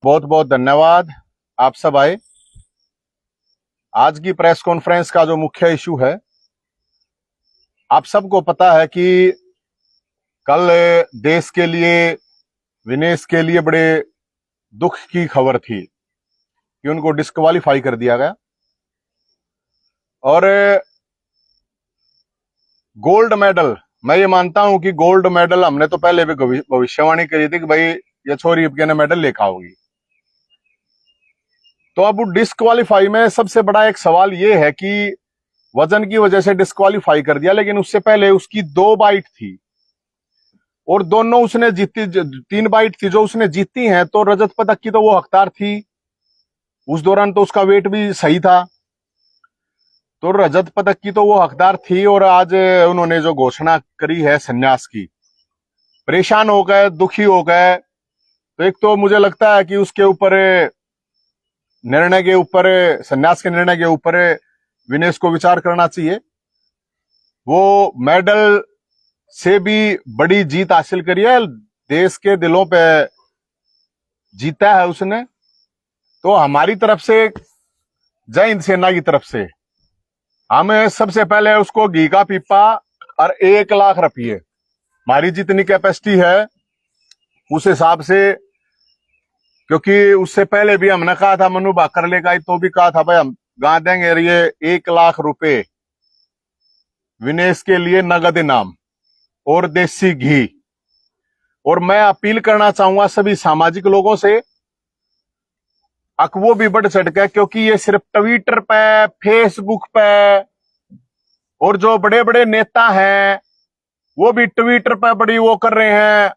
बहुत बहुत धन्यवाद। आप सब आए। आज की प्रेस कॉन्फ्रेंस का जो मुख्य इशू है, आप सबको पता है कि कल देश के लिए, विनेश के लिए बड़े दुख की खबर थी कि उनको डिस्क्वालीफाई कर दिया गया। और गोल्ड मेडल, मैं ये मानता हूं कि गोल्ड मेडल हमने तो पहले भी भविष्यवाणी करी थी कि भाई ये छोरी इबके ने मेडल लेकर आओगी। तो अब डिस्क्वालीफाई में सबसे बड़ा एक सवाल ये है कि वजन की वजह से डिस्क्वालीफाई कर दिया, लेकिन उससे पहले उसकी 2 बाइट थी और दोनों उसने जीती। 3 बाइट थी जो उसने जीती हैं, तो रजत पदक की तो वो हकदार थी। उस दौरान तो उसका वेट भी सही था, तो रजत पदक की तो वो हकदार थी। और आज उन्होंने जो घोषणा करी है संन्यास की, परेशान हो गए, दुखी हो गए। तो एक तो मुझे लगता है कि उसके ऊपर, निर्णय के ऊपर, संन्यास के निर्णय के ऊपर विनेश को विचार करना चाहिए। वो मेडल से भी बड़ी जीत हासिल करी है, देश के दिलों पे जीता है उसने। तो हमारी तरफ से, जय हिंद सेना की तरफ से, हमें सबसे पहले उसको घी का पीपा और 1,00,000 रुपये, हमारी जितनी कैपेसिटी है उस हिसाब से, क्योंकि उससे पहले भी हमने कहा था, मनु भाकर लेगा तो भी कहा था भाई हम गा देंगे ये 1,00,000 रुपए विनेश के लिए नगद इनाम और देसी घी। और मैं अपील करना चाहूंगा सभी सामाजिक लोगों से, वो भी बढ़ चढ़ के, क्योंकि ये सिर्फ ट्विटर पे, फेसबुक पे, और जो बड़े बड़े नेता हैं वो भी ट्विटर पे बड़ी वो कर रहे हैं।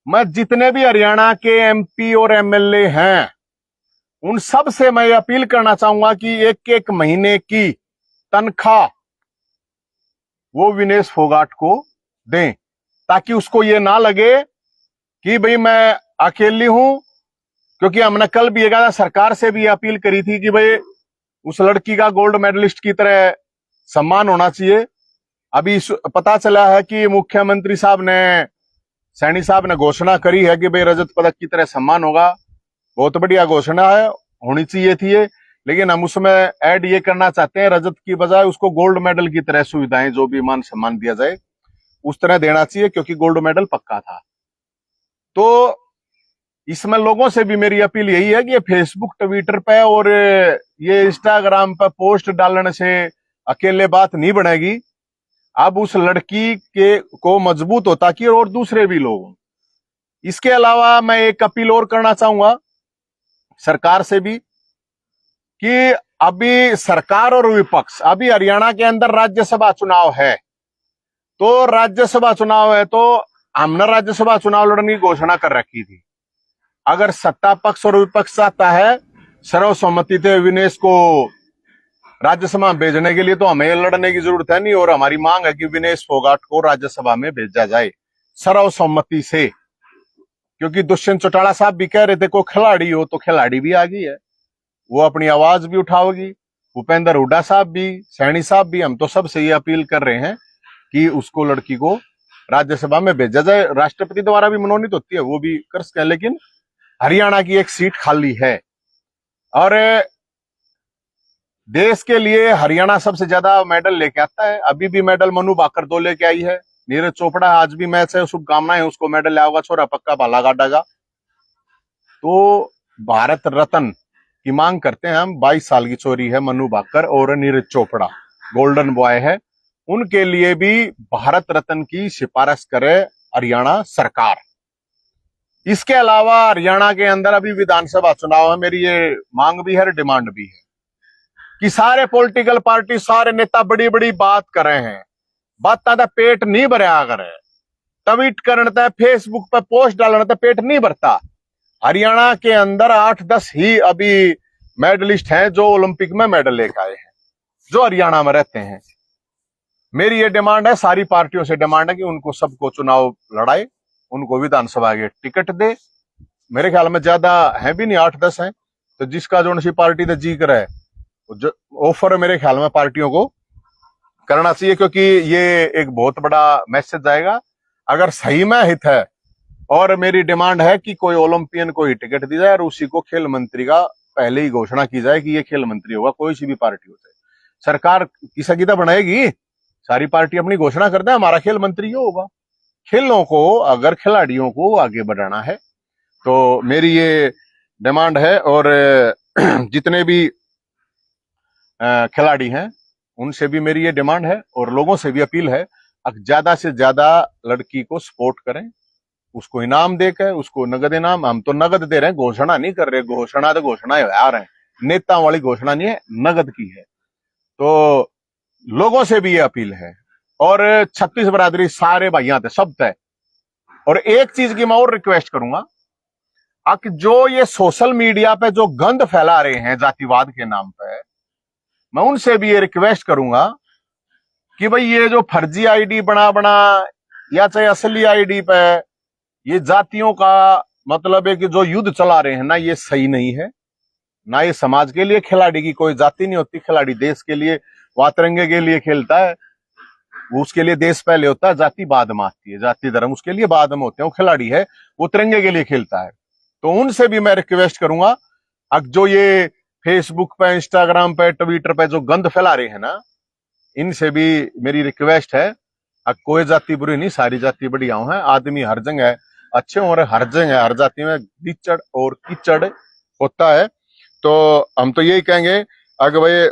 मैं जितने भी हरियाणा के एमपी और एमएलए हैं उन सब से मैं अपील करना चाहूंगा कि एक एक महीने की तनख्वाह वो विनेश फोगाट को दें, ताकि उसको ये ना लगे कि भाई मैं अकेली हूं। क्योंकि हमने कल भी कहा था, सरकार से भी अपील करी थी कि भाई उस लड़की का गोल्ड मेडलिस्ट की तरह सम्मान होना चाहिए। अभी पता चला है कि मुख्यमंत्री साहब ने, सैनी साहब ने घोषणा करी है कि भाई रजत पदक की तरह सम्मान होगा। बहुत बढ़िया घोषणा है, होनी चाहिए थी ये। लेकिन हम उसमें ऐड ये करना चाहते हैं, रजत की बजाय उसको गोल्ड मेडल की तरह सुविधाएं, जो भी मान सम्मान दिया जाए उस तरह देना चाहिए, क्योंकि गोल्ड मेडल पक्का था। तो इसमें लोगों से भी मेरी अपील यही है कि ये फेसबुक, ट्विटर पे और ये इंस्टाग्राम पे पोस्ट डालने से अकेले बात नहीं बनेगी। अब उस लड़की के को मजबूत होता कि और दूसरे भी लोग। इसके अलावा मैं एक अपील और करना चाहूंगा सरकार से भी, कि अभी सरकार और विपक्ष, अभी हरियाणा के अंदर राज्यसभा चुनाव है, तो राज्यसभा चुनाव है तो हमने राज्यसभा चुनाव लड़ने की घोषणा कर रखी थी। अगर सत्ता पक्ष और विपक्ष चाहता है सर्वसम्मति से विनेश को राज्यसभा में भेजने के लिए, तो हमें लड़ने की जरूरत है नहीं। और हमारी मांग है कि विनेश फोगाट को राज्यसभा में भेजा जाए सर्वसम्मति से। क्योंकि दुष्यंत चौटाला साहब भी कह रहे थे, कोई खिलाड़ी हो तो खिलाड़ी भी आ गई है, वो अपनी आवाज भी उठाओगी। भूपेंद्र हुड्डा साहब भी, सैनी साहब भी, हम तो सबसे ये अपील कर रहे हैं कि उसको, लड़की को राज्यसभा में भेजा जाए। राष्ट्रपति द्वारा भी मनोनीत होती है, वो भी कर सकते हैं, लेकिन हरियाणा की एक सीट खाली है। और देश के लिए हरियाणा सबसे ज्यादा मेडल लेके आता है। अभी भी मेडल मनु भाकर 2 लेके आई है। नीरज चोपड़ा आज भी मैच है, शुभकामनाएं, उसको मेडल लिया होगा, छोरा पक्का भाला गाड़ेगा। तो भारत रत्न की मांग करते हैं हम। 22 साल की छोरी है मनु भाकर, और नीरज चोपड़ा गोल्डन बॉय है, उनके लिए भी भारत रत्न की सिफारिश करे हरियाणा सरकार। इसके अलावा हरियाणा के अंदर अभी विधानसभा चुनाव है। मेरी ये मांग भी है, डिमांड भी है कि सारे पॉलिटिकल पार्टी, सारे नेता बड़ी बड़ी बात कर रहे हैं, बात ज्यादा पेट नहीं भरया करे, ट्वीट करते, फेसबुक पे पोस्ट डालते, पेट नहीं भरता। हरियाणा के अंदर 8-10 ही अभी मेडलिस्ट हैं जो ओलंपिक में मेडल लेकर आए हैं, जो हरियाणा में रहते हैं। मेरी ये डिमांड है, सारी पार्टियों से डिमांड है कि उनको सबको चुनाव लड़ाए, उनको विधानसभा के टिकट दे। मेरे ख्याल में ज्यादा है भी नहीं, 8-10 हैं। तो जिसका जो सी पार्टी ने जी करे ऑफर मेरे ख्याल में पार्टियों को करना चाहिए, क्योंकि ये एक बहुत बड़ा मैसेज आएगा। अगर सही में हित है और मेरी डिमांड है कि कोई ओलंपियन को ही टिकट दी जाए और उसी को खेल मंत्री का पहले ही घोषणा की जाए कि ये खेल मंत्री होगा, कोई सी भी पार्टी हो जाए। सरकार की संगीता बनाएगी, सारी पार्टी अपनी घोषणा कर दे हमारा खेल मंत्री ये होगा। खेलों को अगर खिलाड़ियों को आगे बढ़ाना है तो मेरी ये डिमांड है। और जितने भी खिलाड़ी हैं उनसे भी मेरी ये डिमांड है और लोगों से भी अपील है, ज्यादा से ज्यादा लड़की को सपोर्ट करें, उसको इनाम देकर, उसको नगद इनाम। हम तो नगद दे रहे हैं, घोषणा नहीं कर रहे। घोषणा तो घोषणा आ रहे हैं, नेता वाली घोषणा नहीं है, नगद की है। तो लोगों से भी ये अपील है। और 36 बरादरी सारे भाइयां थे, सब थे। और एक चीज की मैं और रिक्वेस्ट करूंगा, कि जो ये सोशल मीडिया पे जो गंद फैला रहे हैं जातिवाद के नाम पे, मैं उनसे भी ये रिक्वेस्ट करूंगा कि भाई ये जो फर्जी आईडी बना या चाहे असली आईडी पे ये जातियों का मतलब है कि जो युद्ध चला रहे हैं ना, ये सही नहीं है ना। ये समाज के लिए, खिलाड़ी की कोई जाति नहीं होती, खिलाड़ी देश के लिए, वह तिरंगे के लिए खेलता है, वो उसके लिए देश पहले होता है, जाति बाद में आती है, जाति धर्म उसके लिए बाद में होते हैं। वो खिलाड़ी है, वो तिरंगे के लिए खेलता है। तो उनसे भी मैं रिक्वेस्ट करूंगा, अब जो ये फेसबुक पे, इंस्टाग्राम पे, ट्विटर पे जो गंद फैला रहे हैं ना, इनसे भी मेरी रिक्वेस्ट है, कोई जाति बुरी नहीं, सारी जाति बढ़िया है। आदमी हर जगह अच्छे और हर जगह हर जाति में कीचड़ और कीचड़ होता है। तो हम तो यही कहेंगे अगर भाई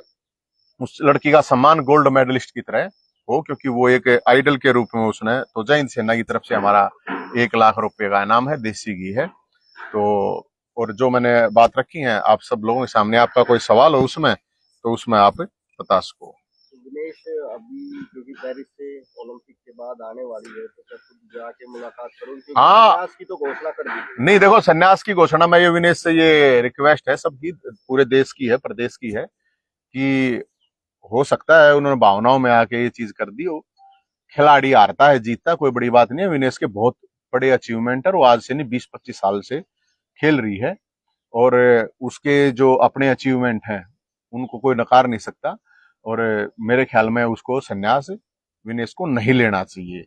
उस लड़की का सम्मान गोल्ड मेडलिस्ट की तरह हो, क्योंकि वो एक आइडल के रूप में उसने, तो जय हिंद सेना की तरफ से हमारा 1 लाख रुपए का इनाम है, देसी घी है। तो और जो मैंने बात रखी है आप सब लोगों के सामने, आपका कोई सवाल हो उसमें तो उसमें आप बता सको। विनेश अभी क्योंकि पेरिस से ओलंपिक के बाद आने वाली है, तो क्या खुद जाके मुलाकात करोगे? हाँ, संन्यास की तो घोषणा कर दी। नहीं देखो, संन्यास की घोषणा मैं ये विनेश से ये रिक्वेस्ट है सबकी, पूरे देश की है, प्रदेश की है, कि हो सकता है उन्होंने भावनाओं में आके ये चीज कर दी हो। खिलाड़ी हारता है जीतता कोई बड़ी बात नहीं है। विनेश के बहुत बड़े अचीवमेंट है, वो आज से नहीं 20-25 साल से खेल रही है और उसके जो अपने अचीवमेंट हैं उनको कोई नकार नहीं सकता। और मेरे ख्याल में उसको संन्यास विनेश को नहीं लेना चाहिए।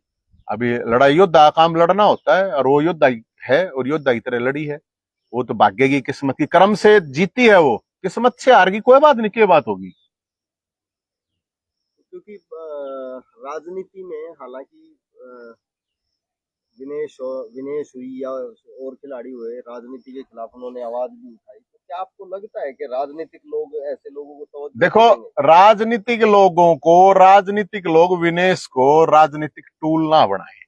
अभी लड़ाई योद्धा काम लड़ना होता है और वो योद्धा है और योद्धा की तरह लड़ी है। वो तो भाग्य की, किस्मत की, कर्म से जीती है, वो किस्मत से हार गई, कोई बात नहीं, क्या बात होगी। क्योंकि राजनीति में हालांकि विनेश हुई या और खिलाड़ी हुए, राजनीति के खिलाफ उन्होंने आवाज भी उठाई, तो क्या आपको लगता है कि राजनीतिक लोग ऐसे लोगों को तो देखो, राजनीतिक लोग विनेश को राजनीतिक टूल ना बनाए।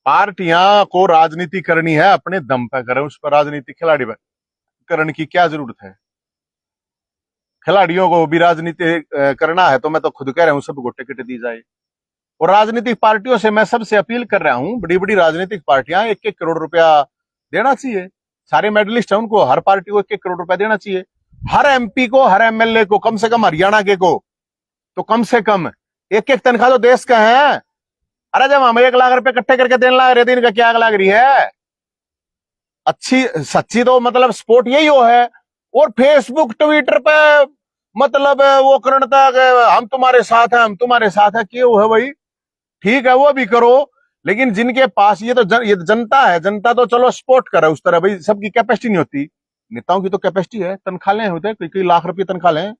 पार्टियां को राजनीति करनी है अपने दम पर करें, उस पर राजनीति खिलाड़ी पर करने की क्या जरूरत है। खिलाड़ियों को भी राजनीति करना है तो मैं तो खुद कह रहा हूं सबको टिकट दी जाए। और राजनीतिक पार्टियों से मैं सबसे अपील कर रहा हूं, बड़ी बड़ी राजनीतिक पार्टियां 1-1 करोड़ रुपया देना चाहिए। सारे मेडलिस्ट हैं, उनको हर पार्टी को 1-1 करोड़ रुपया देना चाहिए। हर एमपी को, हर एमएलए को, कम से कम हरियाणा के को तो कम से कम 1-1 तनख्वाह तो देश का है। अरे जब हम 1 लाख रुपए इकट्ठे करके देने लग रहे थे, इनका क्या लग रही है। अच्छी सच्ची तो मतलब स्पोर्ट यही हो है। और फेसबुक ट्विटर पे मतलब वो करता है हम तुम्हारे साथ हैं, हम तुम्हारे साथ है, क्यों है भाई, ठीक है वो भी करो, लेकिन जिनके पास ये तो ये जनता है, जनता तो चलो सपोर्ट करे उस तरह, भाई सबकी कैपेसिटी नहीं होती। नेताओं की तो कैपेसिटी है, तनख्वाहें होते हैं, कई लाख रुपए तनख्वाहें हैं।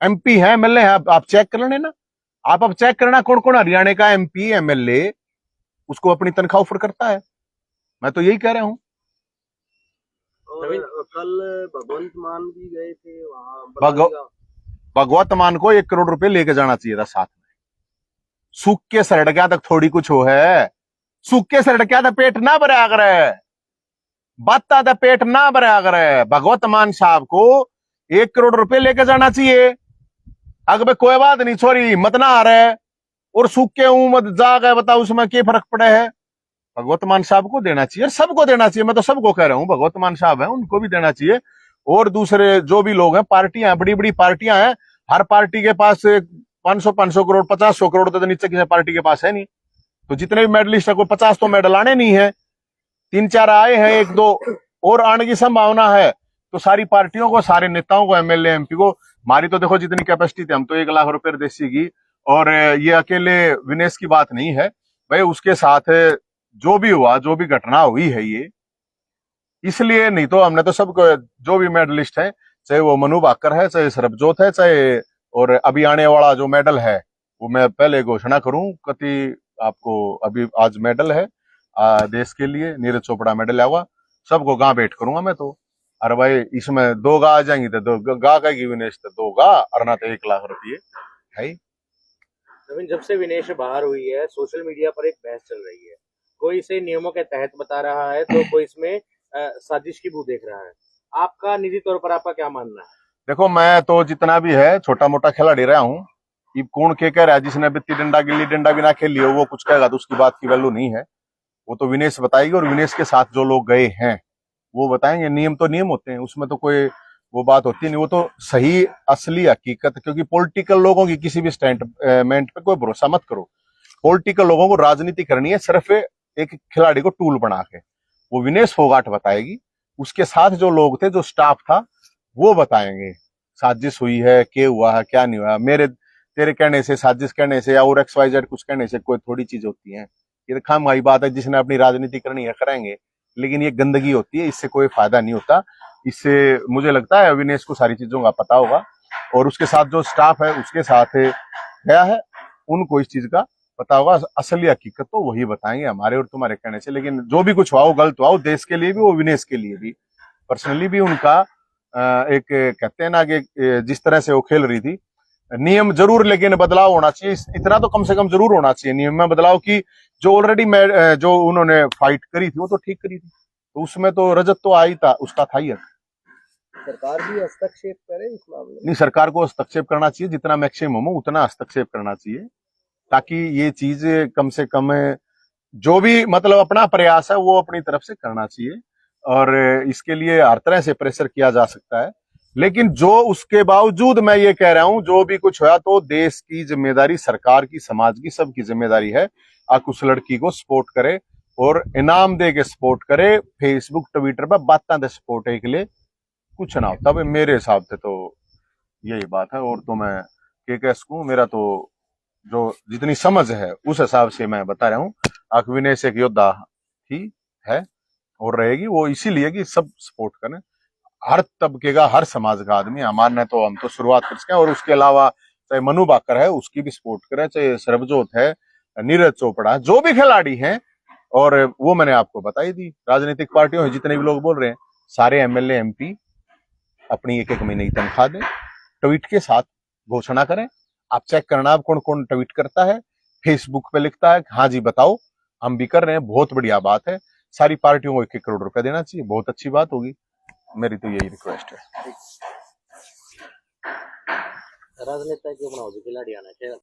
एमपी है, एमएलए है, आप चेक कर लेना ना। आप अब चेक करना कौन कौन हरियाणा का एमपी एमएलए उसको अपनी तनख्वाह ऑफर करता है। मैं तो यही कह रहा हूं। कल भगवंत मान भी गए थे वहां, भगवत मान को 1 करोड़ रुपए लेके जाना चाहिए था साथ में। सूख के सरडक्या तक थोड़ी कुछ हो है, सूख के सरडक्या तक पेट ना भरे अगर बाता था पेट ना भरे अगर भगवत मान साहब को 1 करोड़ रुपए लेके जाना चाहिए। अगर भाई कोई बात नहीं, सॉरी मत ना आ रहे और सूख के मत जा गए, बताओ उसमें क्या फर्क पड़े है। भगवत मान साहब को देना चाहिए, सबको देना चाहिए। मैं तो सबको कह रहा हूं, भगवत मान साहब है उनको भी देना चाहिए। और दूसरे जो भी लोग हैं, पार्टियां, बड़ी बड़ी पार्टियां हैं, हर पार्टी के पास 500 करोड़ 50 करोड़ तो नीचे किसी पार्टी के पास है नहीं। तो जितने भी मेडलिस्ट है, कोई 50 तो मेडल आने नहीं है, 3-4 आए हैं, 1-2 और आने की संभावना है। तो सारी पार्टियों को, सारे नेताओं को, एमएलए एमपी को, हमारी तो देखो जितनी कैपेसिटी थी, हम तो 1 लाख रुपए देसी की। और ये अकेले विनेश की बात नहीं है भाई, उसके साथ जो भी हुआ, जो भी घटना हुई है ये इसलिए, नहीं तो हमने तो सबको, जो भी मेडलिस्ट है, चाहे वो मनु भाकर है, चाहे सरबजोत है, चाहे और अभी आने वाला जो मेडल है वो मैं पहले घोषणा करूं कति आपको। अभी आज मेडल है देश के लिए, नीरज चोपड़ा मेडल आया हुआ, सबको गा भेंट करूंगा मैं तो। अरे भाई इसमें 2 गा आ जाएंगी तो 2 गा का की विनेश तो 2 गा और ना तो 1 लाख रुपये है। नवीन, जब से विनेश बाहर हुई है सोशल मीडिया पर एक बहस चल रही है, कोई इसे नियमों के तहत बता रहा है तो कोई इसमें साजिश की बू देख रहा है। आपका निजी तौर पर आपका क्या मानना है? देखो मैं तो जितना भी है छोटा मोटा खिलाड़ी रहा हूँ, ये कौन के कह रहा है जिसने बित्ती डंडा गिल्ली डंडा भी ना खेल लिया वो कुछ कहेगा तो उसकी बात की वैल्यू नहीं है। वो तो विनेश बताएगी और विनेश के साथ जो लोग गए हैं वो बताएंगे। नियम तो नियम होते हैं, उसमें तो कोई वो बात होती नहीं, वो तो सही असली हकीकत। क्योंकि पॉलिटिकल लोगों की किसी भी स्टेटमेंट पे कोई भरोसा मत करो। पॉलिटिकल लोगों को राजनीति करनी है सिर्फ एक खिलाड़ी को टूल बना के। वो विनेश फोगाट बताएगी, उसके साथ जो लोग थे, जो स्टाफ था, वो बताएंगे साजिश हुई है, क्या हुआ है, क्या नहीं हुआ। मेरे तेरे कहने से, साजिश कहने से या और XYZ कुछ कहने से कोई थोड़ी चीज होती है। ये तो खामखाई बात है, जिसने अपनी राजनीति करनी है करेंगे, लेकिन ये गंदगी होती है, इससे कोई फायदा नहीं होता। इससे मुझे लगता है अविनेश को सारी चीजों का पता होगा और उसके साथ जो स्टाफ है उसके साथ गया है उनको इस चीज का पता होगा। असली हकीकत तो वही बताएंगे हमारे और तुम्हारे कहने से। लेकिन जो भी कुछ हुआ वो गलत हुआ, वो देश के लिए भी, वो विनेश के लिए भी, पर्सनली भी उनका एक कहते हैं ना कि जिस तरह से वो खेल रही थी, नियम जरूर लेकिन बदलाव होना चाहिए। इतना तो कम से कम जरूर होना चाहिए नियम में बदलाव की। जो ऑलरेडी जो उन्होंने फाइट करी थी वो तो ठीक करी थी, तो उसमें तो रजत तो आई था, उसका था ही। सरकार भी हस्तक्षेप करे इस मामले में? नहीं, सरकार को हस्तक्षेप करना चाहिए, जितना मैक्सिमम हो उतना हस्तक्षेप करना चाहिए, ताकि ये चीज कम से कम जो भी मतलब अपना प्रयास है वो अपनी तरफ से करना चाहिए। और इसके लिए हर तरह से प्रेशर किया जा सकता है। लेकिन जो उसके बावजूद मैं ये कह रहा हूं, जो भी कुछ हुआ तो देश की जिम्मेदारी, सरकार की, समाज की, सबकी जिम्मेदारी है आप उस लड़की को सपोर्ट करे और इनाम दे के सपोर्ट करे। फेसबुक ट्विटर पर बातें दे सपोर्ट है के लिए कुछ ना होता। भाई मेरे हिसाब से तो यही बात है। और तो मैं कह सकूं, मेरा तो जो जितनी समझ है उस हिसाब से मैं बता रहा हूँ। विनेश एक योद्धा थी, है और रहेगी। वो इसीलिए कि सब सपोर्ट करें, हर तबके का, हर समाज का आदमी। हमारे तो हम तो शुरुआत कर सकें। और उसके अलावा चाहे मनु भाकर है उसकी भी सपोर्ट करें, चाहे सरबजोत है, नीरज चोपड़ा, जो भी खिलाड़ी हैं। और वो मैंने आपको बताई दी, राजनीतिक पार्टियों जितने भी लोग बोल रहे हैं, सारे MLA MP अपनी 1-1 महीने की तनख्वाह दें, ट्वीट के साथ घोषणा करें। आप चेक करना आप कौन कौन ट्वीट करता है, फेसबुक पे लिखता है हाँ जी बताओ हम भी कर रहे हैं, बहुत बढ़िया बात है। सारी पार्टियों को 1-1 करोड़ रुपया देना चाहिए, बहुत अच्छी बात होगी। मेरी तो यही रिक्वेस्ट है। राजनेता क्यों बनाओ, खिलाड़ी आना चाहिए।